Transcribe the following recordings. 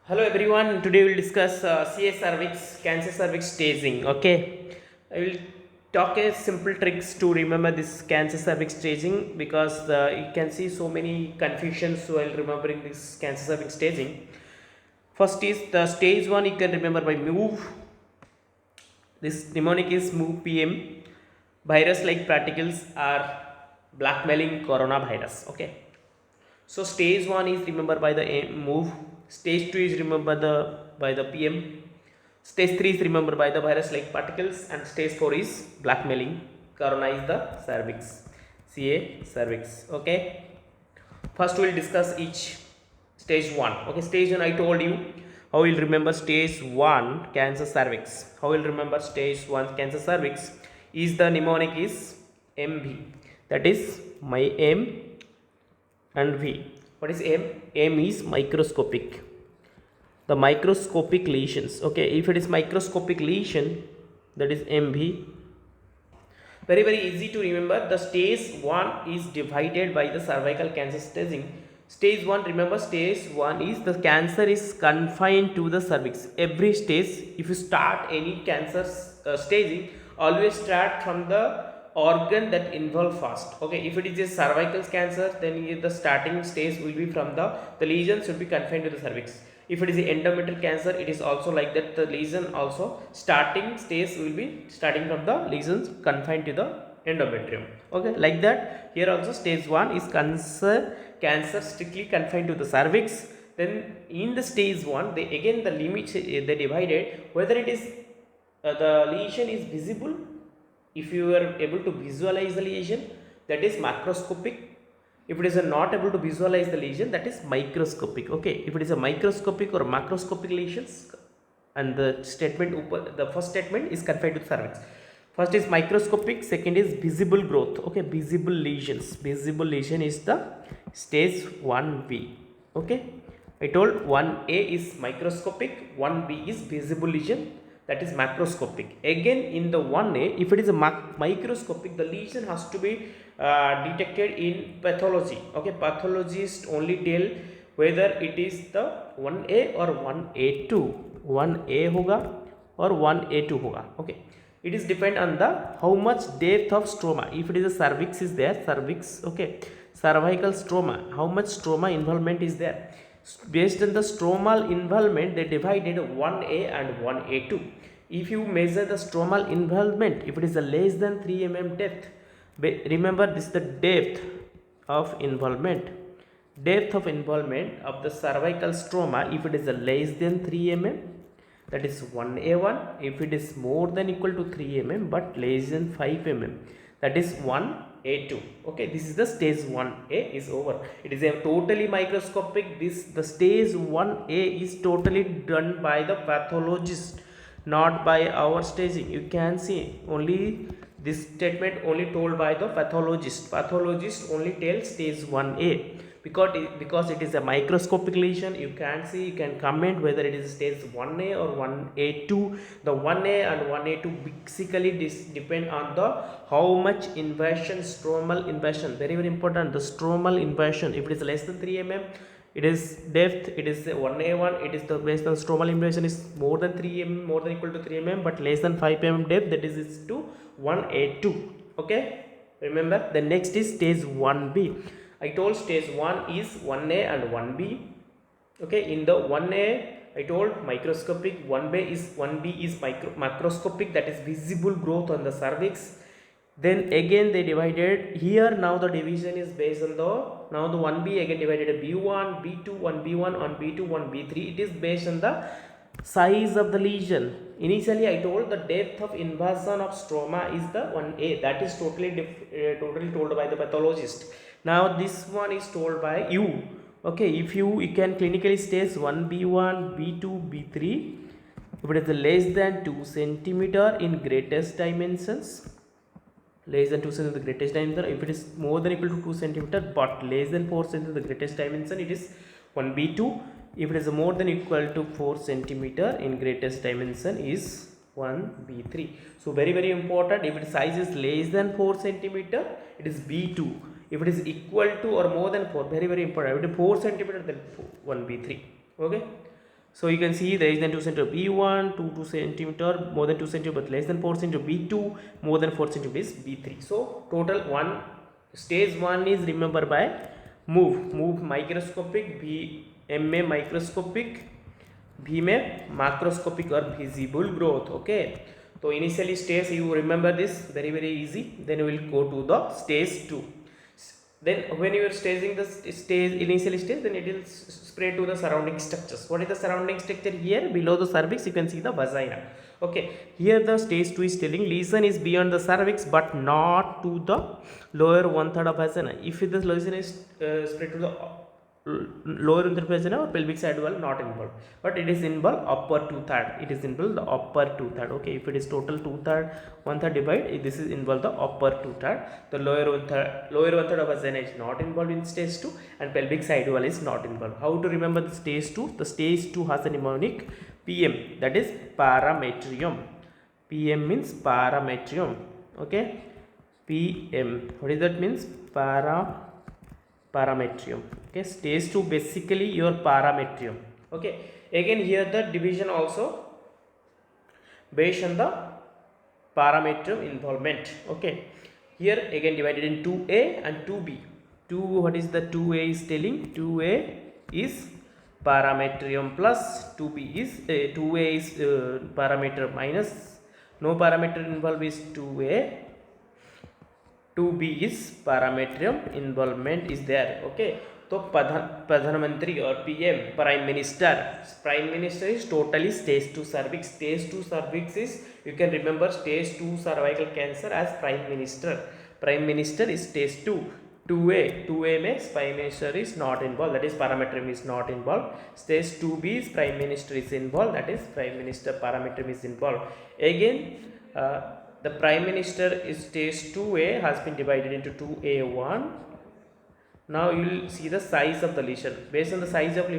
Hello everyone. Today we will discuss CA cervix, cancer cervix staging. Okay, I will talk a simple tricks to remember this cancer cervix staging because you can see so many confusions while remembering this cancer cervix staging. First is the stage one. You can remember by move. This mnemonic is move PM. Virus like particles are blackmailing coronavirus. Okay. So stage 1 is remembered by the move, stage 2 is remembered by the PM, stage 3 is remembered by the virus like particles, and stage 4 is blackmailing. Corona is the cervix, CA cervix. Okay, first we will discuss each stage 1. Okay, stage 1 I told you how we will remember stage 1 cancer cervix. How we will remember stage 1 cancer cervix is the mnemonic is MV, that is my M and V. What is M? M is microscopic. The microscopic lesions. Okay, if it is microscopic lesion, that is MV. Very easy to remember. The stage 1 is divided by the cervical cancer staging. Stage 1, remember stage 1 is the cancer is confined to the cervix. Every stage, if you start any cancer staging, always start from the organ that involve first. Okay, if it is a cervical cancer, then the starting stage will be from the lesion should be confined to the cervix. If it is a endometrial cancer, it is also like that. The lesion also starting stage will be starting from the lesions confined to the endometrium. Okay, like that here also stage 1 is cancer strictly confined to the cervix. Then in the stage 1, they again the limits they divided whether it is the lesion is visible. If you are able to visualize the lesion, that is macroscopic. If it is not able to visualize the lesion, that is microscopic. Okay, if it is a microscopic or macroscopic lesions, and the first statement is confined to cervix. First is microscopic, second is visible growth. Okay, visible lesions. Visible lesion is the stage 1B. Okay, I told 1A is microscopic, 1B is visible lesion, that is macroscopic. Again in the 1A, if it is a microscopic, the lesion has to be detected in pathology. Okay, pathologist only tell whether it is the 1A or 1A2. 1A hoga or 1A2 hoga. Okay, it is depend on the how much depth of stroma. If it is a cervix is there, cervix, okay, cervical stroma, how much stroma involvement is there. Based on the stromal involvement, they divided 1A and 1A2. If you measure the stromal involvement, if it is a less than 3 mm depth, remember this is the depth of involvement. Depth of involvement of the cervical stroma, if it is a less than 3 mm, that is 1A1. If it is more than equal to 3 mm but less than 5 mm, that is 1A2. Okay, this is the stage 1A is over. It is a totally microscopic. The stage 1A is totally done by the pathologist, not by our staging. You can see only this statement only told by the pathologist. Pathologist only tells stage 1A because it is a microscopic lesion. You can see, you can comment whether it is stage 1A or 1A2. The 1A and 1A2 basically depend on the how much invasion, stromal invasion, very important. The stromal invasion, if it is less than 3 mm, it is depth, it is 1A1. It is the based on stromal invasion is more than 3 mm, more than equal to 3 mm but less than 5 mm depth, that is to 1A2. Okay, remember. The next is stage 1B. I told stage 1 is 1A and 1B. Okay, in the 1A I told microscopic, 1B is macroscopic, that is visible growth on the cervix. Then again they divided here. Now the division is based on now the 1B again divided B1, B2, 1B1 on B2, 1B3. It is based on the size of the lesion. Initially I told the depth of invasion of stroma is the 1A, that is totally told by the pathologist. Now this one is told by you. Okay, if you can clinically state 1B1, B2, B3. If it is less than 2 centimeter in greatest dimensions, less than 2 cm the greatest diameter. If it is more than equal to 2 cm but less than 4 cm the greatest dimension, it is 1B2. If it is more than equal to 4 cm in greatest dimension is 1B3. So very important. If its size is less than 4 cm, it is B2. If it is equal to or more than 4, very important. If it is 4 cm, then 1B3. Okay. So you can see less than 2 centimeter B1, 2 centimeter, more than 2 centimeter, but less than 4 centimeter B2, more than 4 centimeter is B3. So total one stage 1 is remembered by move microscopic, B MA microscopic, B में macroscopic or visible growth. Okay, so initially stage you remember this very easy. Then we will go to the stage 2. Then when you are staging the stage initial stage, then it will spread to the surrounding structures. What is the surrounding structure? Here below the cervix you can see the vagina. Okay, here the stage 2 is telling lesion is beyond the cervix but not to the lower one third of vagina. If the lesion is spread to the lower in the vagina or pelvic side wall, not involved, but it is involved upper 2/3. It is involved the upper 2/3. Okay, if it is total 2/3, 1/3 divide, this is involved the upper 2/3. The lower one third of vagina is not involved in stage 2, and pelvic side wall is not involved. How to remember the stage 2? The stage 2 has a mnemonic PM, that is parametrium. PM means parametrium. Okay, PM, what is that means? Parametrium. Okay, stage 2 basically your parametrium. Okay, again here the division also based on the parametrium involvement. Okay, here again divided in 2A and 2B. What is the 2A is telling? 2A is parametrium plus 2B is 2A is parameter minus no parameter involved is 2A. 2B is parametrium involvement is there. Okay, so Pradhan Mantri or PM, Prime Minister. Prime Minister is totally stage 2 cervix. Stage 2 cervix is, you can remember stage 2 cervical cancer as Prime Minister. Prime Minister is stage 2. 2A means Prime Minister is not involved, that is parametrium is not involved. Stage 2B is Prime Minister is involved, that is Prime Minister parametrium is involved. Again the Prime Minister is stage 2A has been divided into 2A1. Now you will see the size of the lesion. Based on the size of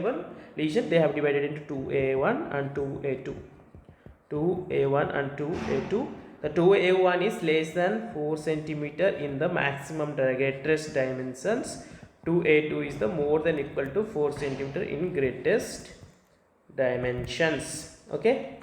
lesion, they have divided into 2A1 and 2A2. 2A1 and 2A2. The 2A1 is less than 4 centimeter in the maximum greatest dimensions. 2A2 is the more than equal to 4 centimeter in greatest dimensions. Okay.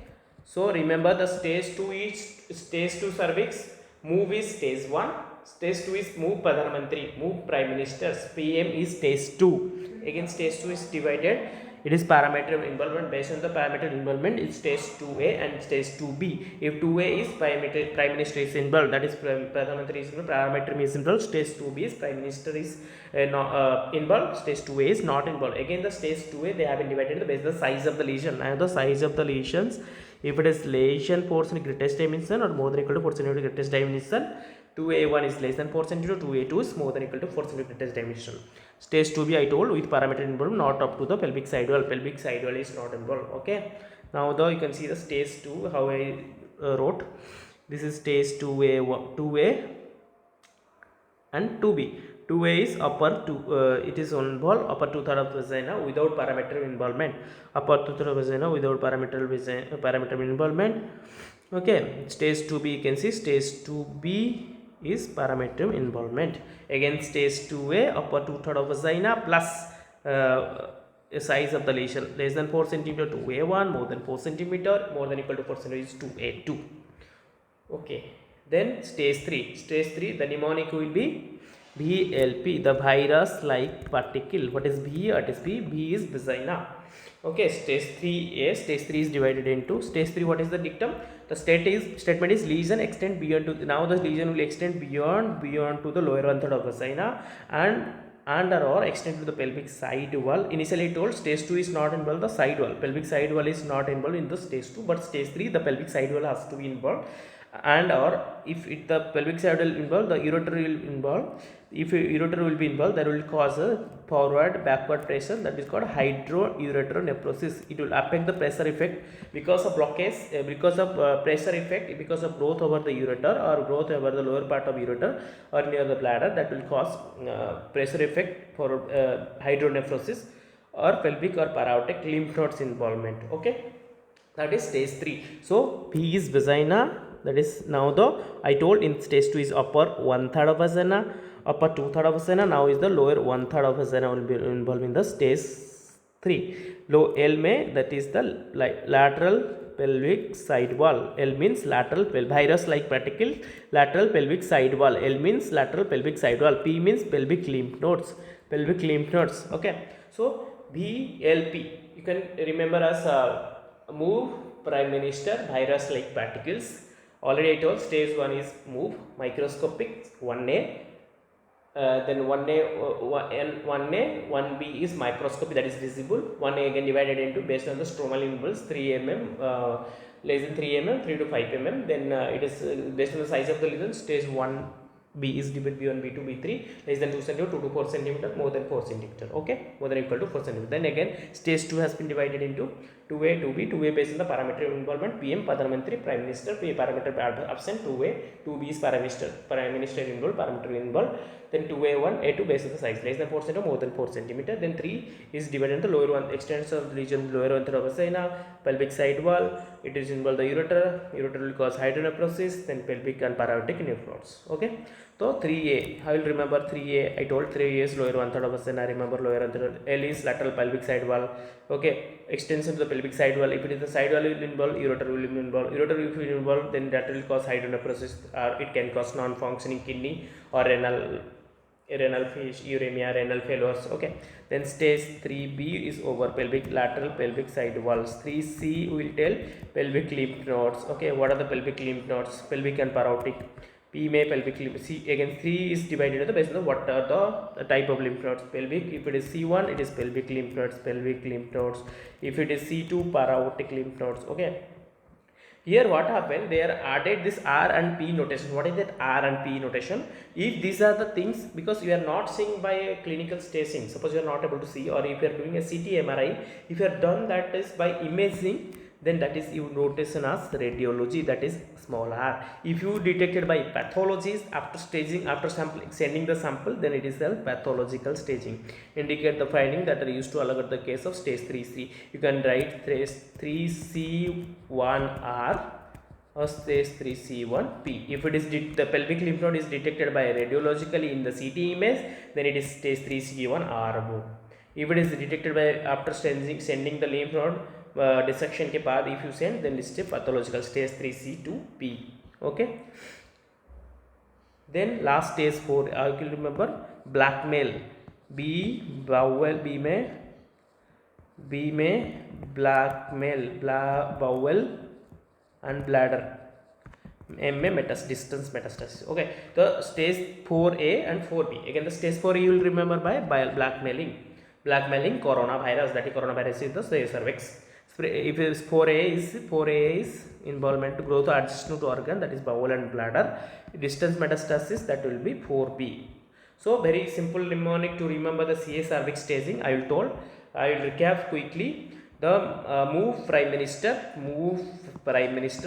So remember the stage 2 is stage 2 cervix, move is stage 1, stage 2 is move Pradhan Mantri, move Prime Ministers, PM is stage 2. Again stage 2 is divided, it is parametrium involvement. Based on the parametrium involvement is stage 2A and stage 2B. If 2A is Prime Minister is involved, that is Pradhan Mantri is involved, parametrium is involved. Stage 2B is Prime Minister is involved, stage 2A is not involved. Again the stage 2A they have been divided based on the size of the lesion. Now the size of the lesions, if it is lesion 4 cm greatest dimension or more than equal to 4 cm greatest dimension, 2A1 is less than 4 cm, 2A2 is more than equal to 4 cm greatest dimension. Stage 2B I told with parameter involved, not up to the pelvic side wall. Pelvic side wall is not involved. Okay, now though you can see the stage 2 how I wrote. This is stage 2A and 2B. 2A is upper it is involved upper 2/3 of vagina without parametrium involvement. Upper 2/3 of vagina without parametrium involvement. Okay, stage 2B you can see stage 2B is parametrium involvement. Again stage 2A upper 2/3 of vagina plus size of the lesion less than 4 centimeter 2A1, more than 4 centimeter, more than equal to 4 centimeter is 2A2. Okay, then stage 3. Stage 3 the mnemonic will be VLP, the virus like particle. What is V? What is B? B is vagina. Okay, stage 3A. Stage 3 is divided into stage 3. What is the dictum? The statement is lesion extend beyond to, now the lesion will extend beyond to the lower one third of vagina and or extend to the pelvic side wall. Initially told stage 2 is not involved the side wall. Pelvic side wall is not involved in the stage 2, but stage 3 the pelvic side wall has to be involved, and or if the pelvic side will involve, the ureter will involve. If ureter will be involved, that will cause a forward backward pressure, that is called hydroureteronephrosis. It will affect the pressure effect because of blockage, because of pressure effect, because of growth over the ureter or growth over the lower part of ureter or near the bladder, that will cause pressure effect for hydronephrosis or pelvic or para-aortic lymph nodes involvement. Okay, that is stage 3. So P is vagina, that is now the I told in stage 2 is upper 1/3 of vagina, upper 2/3 of vagina. Now is the lower 1/3 of vagina will be involved in the stage 3. low L में that is the lateral pelvic side wall. L means lateral virus like particle, lateral pelvic side wall. L means lateral pelvic side wall. P means pelvic lymph nodes, pelvic lymph nodes. Okay, so VLP you can remember as move prime minister virus like particles. Already I told stage 1 is move microscopic 1A, then 1A, 1A, 1B is microscopy, that is visible. 1A again divided into based on the stromal impulse 3 mm, less than 3 mm, 3 to 5 mm. Then it is based on the size of the lesion. Stage 1B is divided B1, B2, B3 less than 2 cm, 2 to 4 cm, more than 4 cm. Okay, more than or equal to 4 cm. Then again stage 2 has been divided into 2A, 2B, 2A based on the parameter involvement PM, Pradhan Mantri, Prime Minister, P parameter absent, 2A, 2B is Prime Minister involved, parameter involved. Then 2A1, A2 based on the size less than 4 cm, more than 4 cm. Then 3 is divided into the lower one extents of the region, lower one thrombosina, pelvic side wall. It is involved the ureter. Ureter will cause hydronephrosis. Then pelvic and paraortic lymph nodes. Okay. So 3A, I will remember 3A. I told 3A is lower one third of a remember lower one third. L is lateral pelvic side wall. Okay, extension to the pelvic side wall. If it is the side wall, will involve ureter will involve. Ureter if will involve, then that will cause hydronephrosis, or it can cause non-functioning kidney or renal uremia, renal failures. Okay, then stage 3B is over pelvic lateral pelvic side walls. 3C will tell pelvic lymph nodes. Okay, what are the pelvic lymph nodes? Pelvic and parotic. P may pelvic lymph. C again 3 is divided into based on what are the type of lymph nodes. Pelvic, if it is C1 it is pelvic lymph nodes, pelvic lymph nodes. If it is C2 paraortic lymph nodes. Okay, here what happened, they are added this R and P notation. What is that R and P notation? If these are the things, because you are not seeing by a clinical staging, suppose you are not able to see, or if you are doing a CT MRI, if you are done that is by imaging, then that is you notation as radiology, that is small r. If you detected by pathologies after staging, after sampling, sending the sample, then it is a pathological staging. Indicate the finding that are used to allow the case of stage 3C. You can write 3C1R or stage 3C1P. If it is the pelvic lymph node is detected by radiologically in the CT image, then it is stage 3C1R. If it is detected by after sending the lymph node dissection के बाद if you send, then list pathological stage 3C2P. Okay, then last stage 4 I will remember blackmail. B bowel, B में blackmail, bowel and bladder. M में distance metastasis. Okay, the stage 4A and 4B. Again the stage 4 you will remember by blackmailing coronavirus, that is coronavirus is the cervix. If it is 4A is involvement to growth adjustment to organ, that is bowel and bladder. Distance metastasis, that will be 4B. So very simple mnemonic to remember the CA cervix staging. I will recap quickly. The move prime minister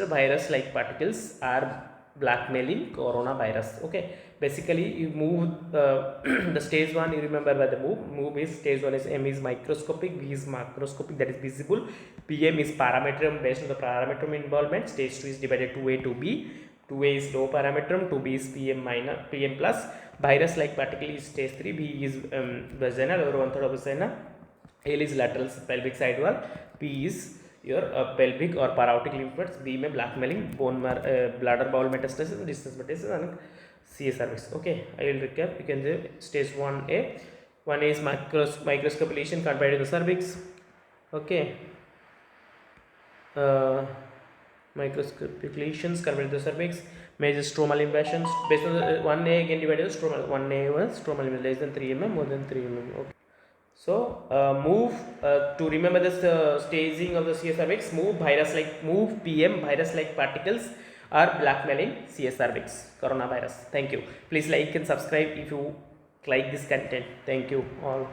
virus like particles are blackmailing coronavirus. Okay, basically you move the stage 1 you remember by the move is stage 1 is M is microscopic, V is macroscopic, that is visible. PM is parametrum based on the parametrum involvement. Stage 2 is divided 2A, 2B. 2A is low parametrum, 2B is PM plus. Virus like particle is stage 3. B is vaginal or 1/3 of vagina. L is lateral pelvic side wall. P is your pelvic or paraortic lymph nodes. B में blackmailing, bladder bowel metastasis, distance metastasis and CA cervix. Okay, I will recap. You can say stage 1A. 1A is microscopic lesion confined to the cervix. Okay, microscopic lesions confined to the cervix. Major stromal invasions based on the 1A again divided stromal. 1A was stromal less than 3 mm, more than 3 mm. Okay. So move to remember this staging of the CA cervix. Move PM virus like particles are blackmailing CA cervix coronavirus. Thank you. Please like and subscribe if you like this content. Thank you all.